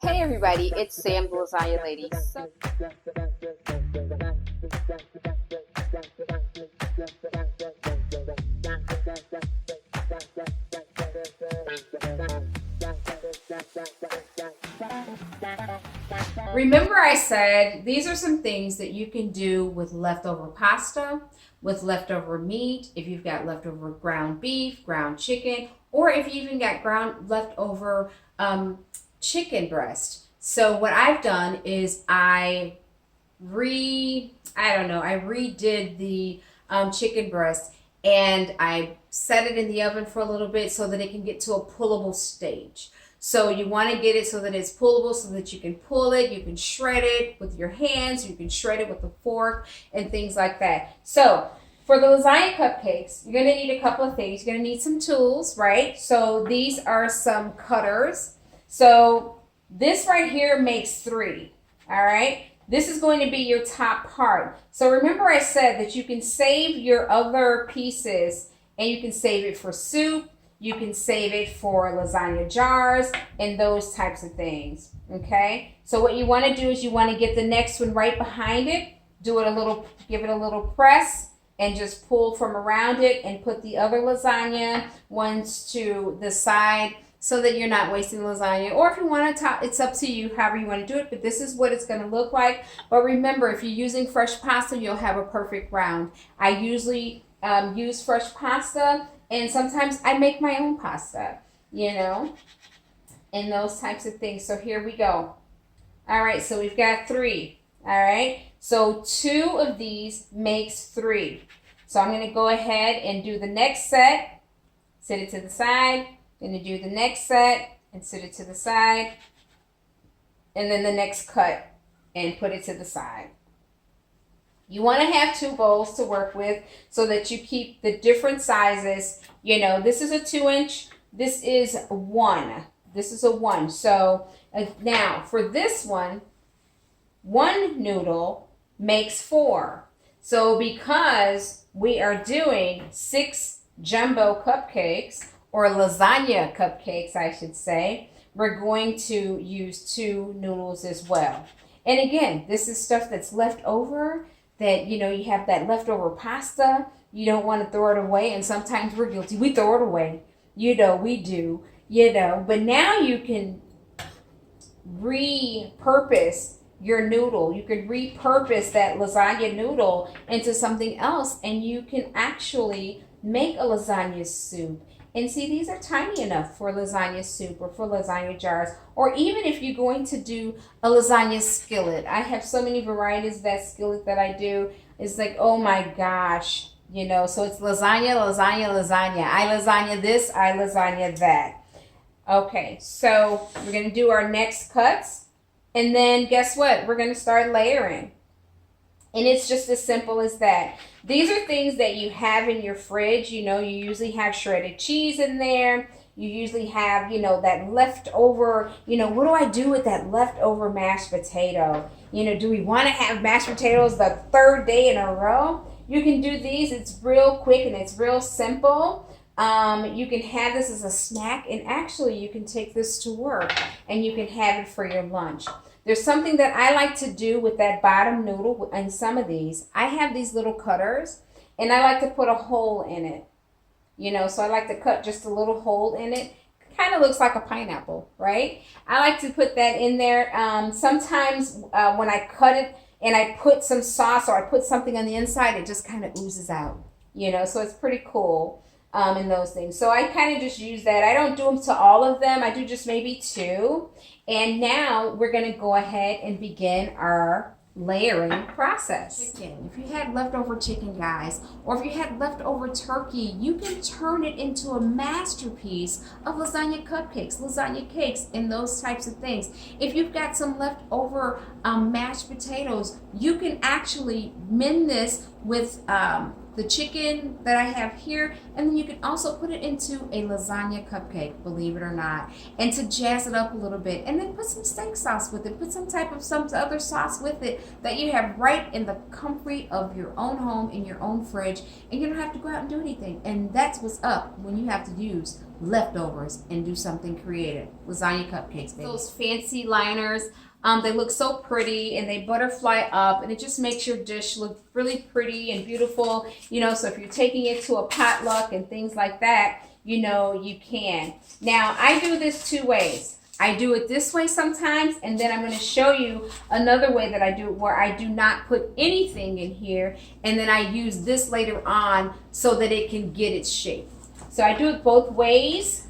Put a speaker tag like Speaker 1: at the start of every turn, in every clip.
Speaker 1: Hey everybody, it's Sam the Lasagna Lady.
Speaker 2: Remember I said these are some things that you can do with leftover pasta, with leftover meat, if you've got leftover ground beef, ground chicken, or if you even got ground leftover chicken breast. So what I've done is I redid the chicken breast, and I set it in the oven for a little bit so that it can get to a pullable stage. So you want to get it so that it's pullable, so that you can pull it, you can shred it with your hands, you can shred it with a fork and things like that. So for the lasagna cupcakes, you're going to need a couple of things. You're going to need some tools, right? So these are some cutters. So this right here makes three, all right? This is going to be your top part. So remember I said that you can save your other pieces, and you can save it for soup, you can save it for lasagna jars and those types of things, okay? So what you want to do is you want to get the next one right behind it, do it a little, give it a little press, and just pull from around it and put the other lasagna ones to the side so that you're not wasting lasagna. Or if you want to top, it's up to you, however you want to do it, but this is what it's going to look like. But remember, if you're using fresh pasta, you'll have a perfect round. I usually use fresh pasta, and sometimes I make my own pasta, and those types of things. So here we go. All right, so we've got three. All right, so two of these makes three. So I'm going to go ahead and do the next set, set it to the side. Going to do the next set and set it to the side, and then the next cut and put it to the side. You want to have two bowls to work with so that you keep the different sizes. This is a 2-inch. This is one. This is a 1. So now for this one noodle makes 4. So because we are doing 6 jumbo cupcakes, or lasagna cupcakes, I should say, we're going to use 2 noodles as well. And again, this is stuff that's left over, that, you have that leftover pasta. You don't want to throw it away, and sometimes we're guilty. We throw it away. We do, But now you can repurpose your noodle. You can repurpose that lasagna noodle into something else, and you can actually make a lasagna soup. And see, these are tiny enough for lasagna soup or for lasagna jars, or even if you're going to do a lasagna skillet. I have so many varieties of that skillet that I do. It's like, oh my gosh, so it's lasagna, lasagna, lasagna. I lasagna this, I lasagna that. Okay, so we're going to do our next cuts. And then guess what? We're going to start layering. And it's just as simple as that. These are things that you have in your fridge. You usually have shredded cheese in there. You usually have, that leftover, what do I do with that leftover mashed potato? Do we want to have mashed potatoes the third day in a row? You can do these. It's real quick and it's real simple. You can have this as a snack, and actually you can take this to work and you can have it for your lunch. There's something that I like to do with that bottom noodle and some of these. I have these little cutters, and I like to put a hole in it. So I like to cut just a little hole in it. Kind of looks like a pineapple, right? I like to put that in there. Sometimes when I cut it and I put some sauce or I put something on the inside, it just kind of oozes out, so it's pretty cool. And those things. So I kind of just use that. I don't do them to all of them. I do just maybe 2. And now we're going to go ahead and begin our layering process. Chicken. If you had leftover chicken, guys, or if you had leftover turkey, you can turn it into a masterpiece of lasagna cupcakes, lasagna cakes, and those types of things. If you've got some leftover mashed potatoes, you can actually mend this with the chicken that I have here, and then you can also put it into a lasagna cupcake, believe it or not, and to jazz it up a little bit, and then put some steak sauce with it, put some other sauce with it that you have right in the comfort of your own home, in your own fridge, and you don't have to go out and do anything. And that's what's up when you have to use leftovers and do something creative. Lasagna cupcakes, baby. Those fancy liners, they look so pretty and they butterfly up, and it just makes your dish look really pretty and beautiful. You know, so if you're taking it to a potluck and things like that, you know, you can. Now, I do this 2 ways. I do it this way sometimes, and then I'm going to show you another way that I do it where I do not put anything in here, and then I use this later on so that it can get its shape. So I do it both ways,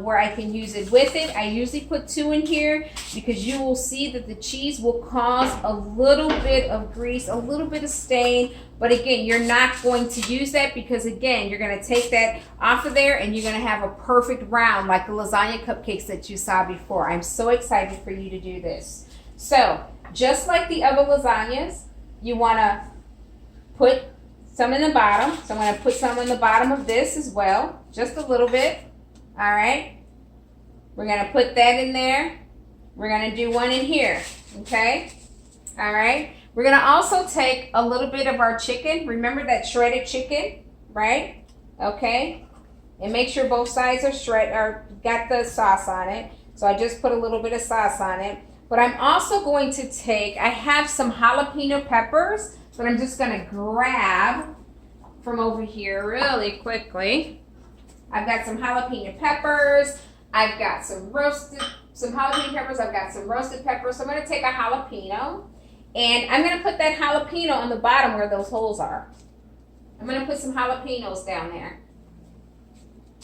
Speaker 2: where I can use it with it. I usually put 2 in here because you will see that the cheese will cause a little bit of grease, a little bit of stain. But again, you're not going to use that because again, you're going to take that off of there and you're going to have a perfect round like the lasagna cupcakes that you saw before. I'm so excited for you to do this. So just like the other lasagnas, you want to put some in the bottom. So I'm going to put some in the bottom of this as well, just a little bit. All right, we're going to put that in there. We're going to do one in here, okay? All right, we're going to also take a little bit of our chicken. Remember that shredded chicken, right? Okay, and make sure both sides are shredded or got the sauce on it. So I just put a little bit of sauce on it. But I'm also going to take, I have some jalapeno peppers that I'm just going to grab from over here really quickly. I've got some jalapeno peppers. I've got some jalapeno peppers. I've got some roasted peppers. So I'm going to take a jalapeno and I'm going to put that jalapeno on the bottom where those holes are. I'm going to put some jalapenos down there.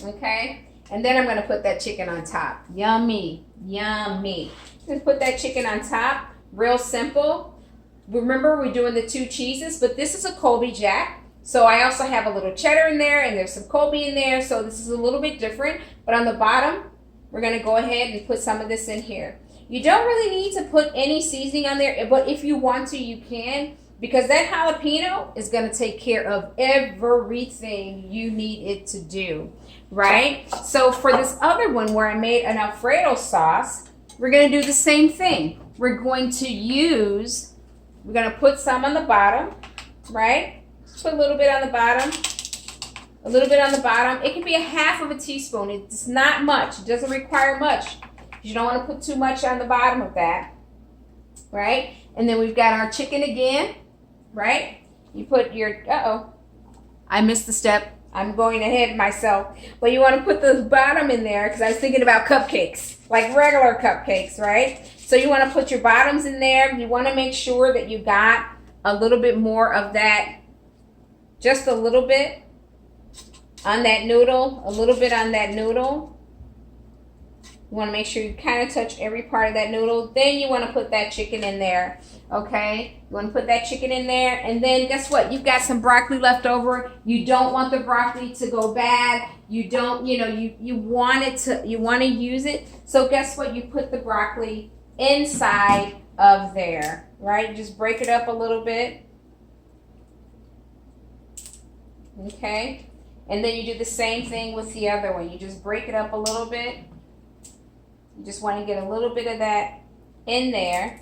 Speaker 2: Okay? And then I'm going to put that chicken on top. Yummy. Yummy. Just put that chicken on top. Real simple. Remember, we're doing the 2 cheeses, but this is a Colby Jack. So I also have a little cheddar in there and there's some Colby in there. So this is a little bit different. But on the bottom, we're going to go ahead and put some of this in here. You don't really need to put any seasoning on there. But if you want to, you can. Because that jalapeno is going to take care of everything you need it to do. Right? So for this other one where I made an Alfredo sauce, we're going to do the same thing. We're going to put some on the bottom. Right? Put a little bit on the bottom, a little bit on the bottom. It can be a half of a teaspoon. It's not much. It doesn't require much. You don't want to put too much on the bottom of that, right? And then we've got our chicken again, right? You put your, I missed the step. I'm going ahead myself. But you want to put the bottom in there because I was thinking about cupcakes, like regular cupcakes, right? So you want to put your bottoms in there. You want to make sure that you got a little bit more of that. Just a little bit on that noodle, a little bit on that noodle. You want to make sure you kind of touch every part of that noodle. Then you want to put that chicken in there, okay? You want to put that chicken in there, and then guess what? You've got some broccoli left over. You don't want the broccoli to go bad. You don't, you want to use it. So guess what? You put the broccoli inside of there, right? Just break it up a little bit. Okay, and then you do the same thing with the other one. You just break it up a little bit. You just want to get a little bit of that in there.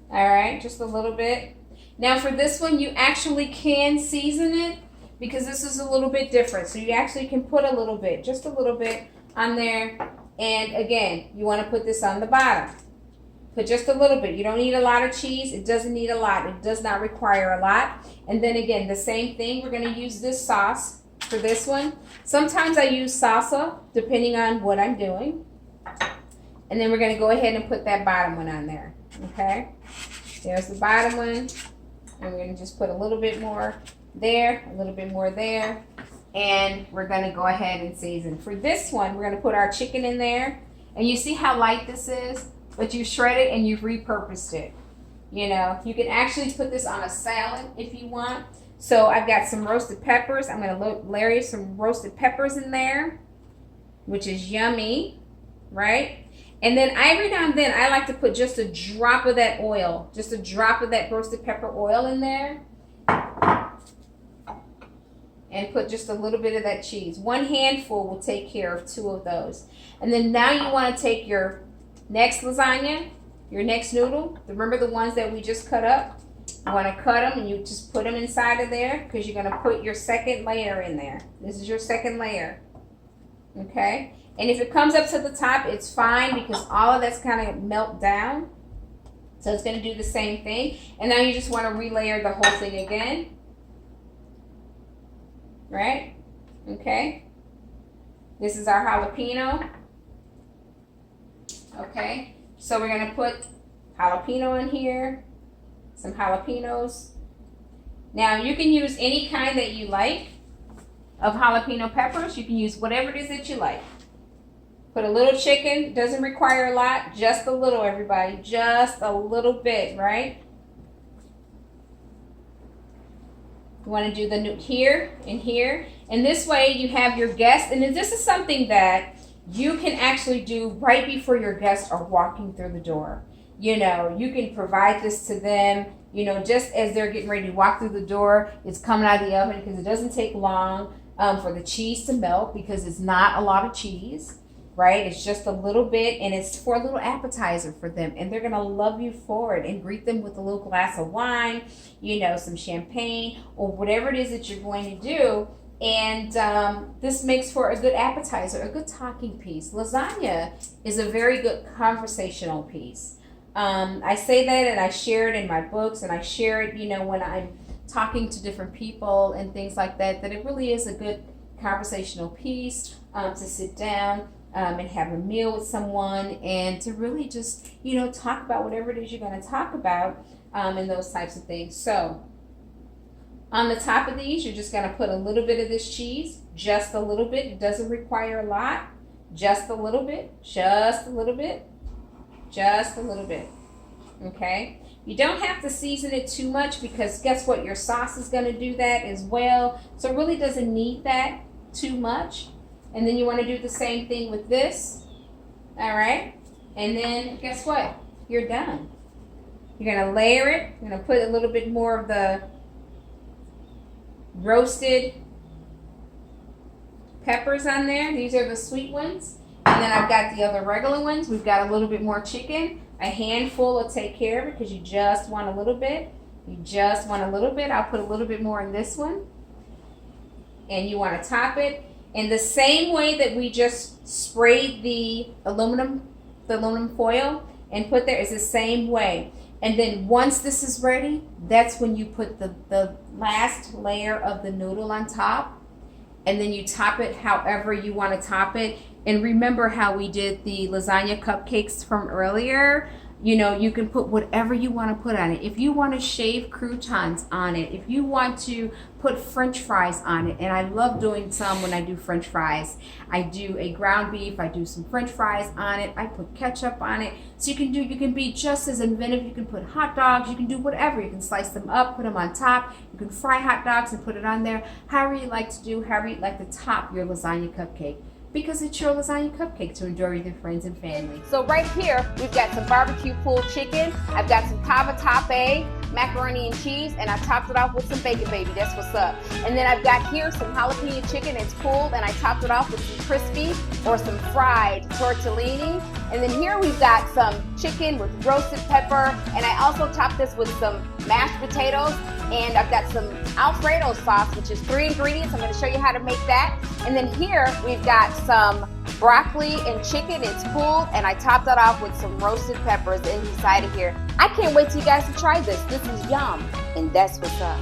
Speaker 2: All right, just a little bit. Now for this one, you actually can season it because this is a little bit different. So you actually can put a little bit, just a little bit on there. And again, you want to put this on the bottom. Put just a little bit. You don't need a lot of cheese. It doesn't need a lot. It does not require a lot. And then again, the same thing. We're going to use this sauce for this one. Sometimes I use salsa, depending on what I'm doing. And then we're going to go ahead and put that bottom one on there. Okay? There's the bottom one. And we're going to just put a little bit more there, a little bit more there. And we're going to go ahead and season. For this one, we're going to put our chicken in there. And you see how light this is? But you shred it and you've repurposed it. You can actually put this on a salad if you want. So I've got some roasted peppers. I'm going to layer some roasted peppers in there, which is yummy, right? And then every now and then I like to put just a drop of that oil, just a drop of that roasted pepper oil in there. And put just a little bit of that cheese. 1 handful will take care of 2 of those. And then now you want to take your next lasagna, your next noodle. Remember the ones that we just cut up? You want to cut them and you just put them inside of there because you're going to put your second layer in there. This is your second layer. Okay? And if it comes up to the top, it's fine because all of that's kind of melt down. So it's going to do the same thing. And now you just want to relayer the whole thing again. Right? Okay? This is our jalapeno. Okay? So we're going to put jalapeno in here. Some jalapenos. Now you can use any kind that you like of jalapeno peppers. You can use whatever it is that you like. Put a little chicken. Doesn't require a lot. Just a little, everybody. Just a little bit, right? You want to do the here and here. And this way you have your guests. And this is something that you can actually do right before your guests are walking through the door. You know, you can provide this to them, you know, just as they're getting ready to walk through the door. It's coming out of the oven because it doesn't take long for the cheese to melt because it's not a lot of cheese, right? It's just a little bit, and it's for a little appetizer for them. And they're going to love you for it, and greet them with a little glass of wine, you know, some champagne or whatever it is that you're going to do. And this makes for a good appetizer, a good talking piece. Lasagna is a very good conversational piece. I say that, and I share it in my books, and I share it, you know, when I'm talking to different people and things like that, that it really is a good conversational piece to sit down and have a meal with someone and to really just, you know, talk about whatever it is you're going to talk about and those types of things. So on the top of these, you're just going to put a little bit of this cheese, just a little bit. It doesn't require a lot, just a little bit, just a little bit. Just a little bit, okay? You don't have to season it too much because guess what? Your sauce is going to do that as well. So it really doesn't need that too much. And then you want to do the same thing with this, all right? And then guess what? You're done. You're going to layer it. You're going to put a little bit more of the roasted peppers on there. These are the sweet ones. And then I've got the other regular ones. We've got a little bit more chicken. A handful will take care of it because you just want a little bit. You just want a little bit. I'll put a little bit more in this one. And you want to top it. In the same way that we just sprayed the aluminum foil and put there is the same way. And then once this is ready, that's when you put the last layer of the noodle on top. And then you top it however you want to top it. And remember how we did the lasagna cupcakes from earlier? You know, you can put whatever you want to put on it. If you want to shave croutons on it, if you want to put French fries on it, and I love doing some when I do French fries. I do a ground beef, I do some French fries on it, I put ketchup on it. So you can be just as inventive. You can put hot dogs, you can do whatever. You can slice them up, put them on top. You can fry hot dogs and put it on there. However you like to do, however you like to top your lasagna cupcake. Because it's your lasagna cupcake to enjoy with your friends and family.
Speaker 1: So right here, we've got some barbecue pulled chicken. I've got some cavatappi, macaroni and cheese, and I topped it off with some bacon, baby. That's what's up. And then I've got here some jalapeno chicken. It's pulled, and I topped it off with some crispy or some fried tortellini. And then here we've got some chicken with roasted pepper, and I also topped this with some mashed potatoes. And I've got some Alfredo sauce, which is 3 ingredients. I'm going to show you how to make that. And then here we've got some broccoli and chicken. It's pulled, and I topped that off with some roasted peppers inside of here. I can't wait till you guys to try this. This is yum, and that's what's up.